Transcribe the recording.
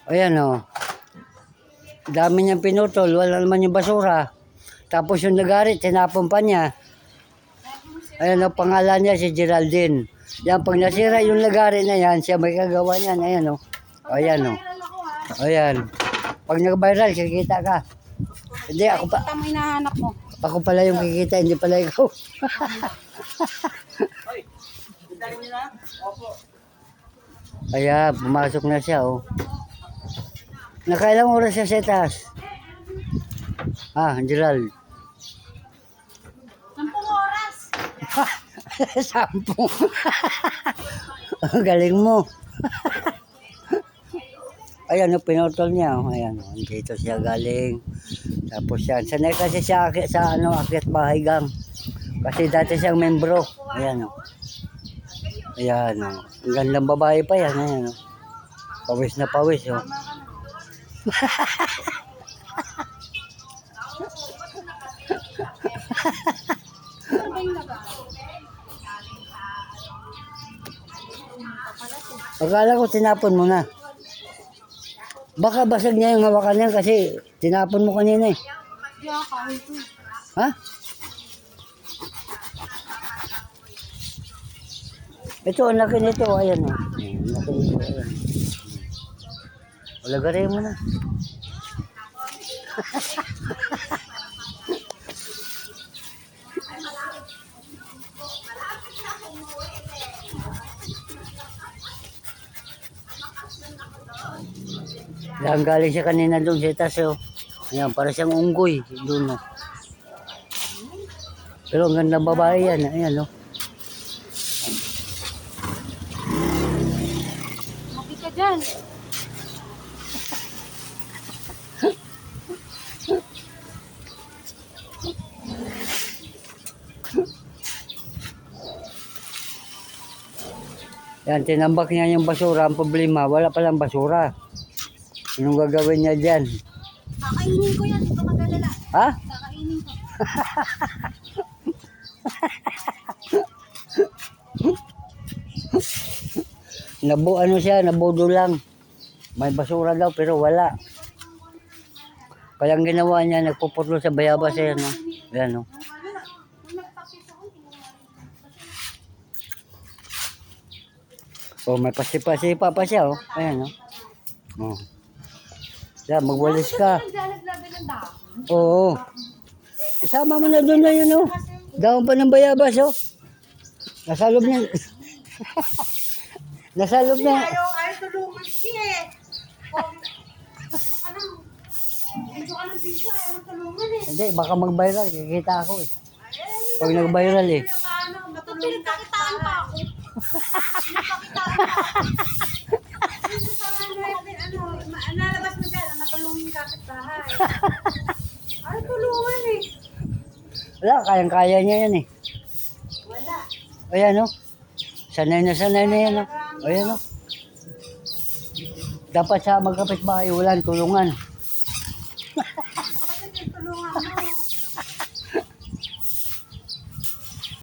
Ayan o. Dami niyang pinutol. Wala naman yung basura. Tapos yung nagarit, tinapon pa niya. Ayan o, pangalan niya si Geraldine. Yan, pag nasira yung lagari na yan, siya may kagawa niyan. Ayan o. Ayan o. Ayan. Pag nag-viral, kikita ka. Hindi, ako pa. Tama hinahanap mo. Ako pala yung kikita, hindi pala ikaw. Kaya, pumasok na siya o. Nakailang oras siya sa taas? Gerald. 10 oras. 10. Galing mo. Ayan o, pinutol niya. Ayan o, dito siya galing. Tapos yan. Sanay kasi siya sa akyat bahay gang. Kasi dati siyang membro. Ayan o. Ayan o. Ang gandang babae pa yan. Ayan o. Pawis na pawis o. Akala ko tinapon mo na. Baka basag niya yung hawakan niya kasi tinapon mo kanina eh. Ha? Ito, ang laki nito. Ayan o. Ang laki nito. Ayan. Lagarin mo na. Yan, galing siya kanina doon sa itaas oh. Ayan, para siyang unggoy doon oh. Pero ang gandang babae yan. Ayan oh. Maki ka dyan. Yan, tinambak niya yung basura. Ang problema, wala palang basura. Anong gagawin niya dyan? Kakainin ko yan. Ito magalala. Ha? Kakainin ko. Ano siya, nabudo lang. May basura daw pero wala. Kaya ang ginawa niya, nagpuputlo sa bayabas yan oh. Yan oh. Oh, may pasipa-sipa pa siya oh. Ayan oh. Oh. Yan, magwalis ka. Naglalaglagan ng dahon. Oo. Isama mo na doon na yun oh. Dahon pa ng bayabas oh. Nasa loob niya. Nasa loob niya. Ayaw tulungan siya eh. Medyo ka ng bisa. Ayaw matulungan eh. Hindi, baka mag-viral. Kikita ako eh. Pag nag-viral eh. Matulungan pakitaan pa ako. Pakitaan pa ako. Nalabas mo dyan. Matulungin kapit-bahay. Ay, tulungan eh. Wala, kayang-kaya niya yan eh. Wala. Ayan oh. Sanay na yan oh. Ayan oh. Dapat sa magkapit bahay, walang tulungan.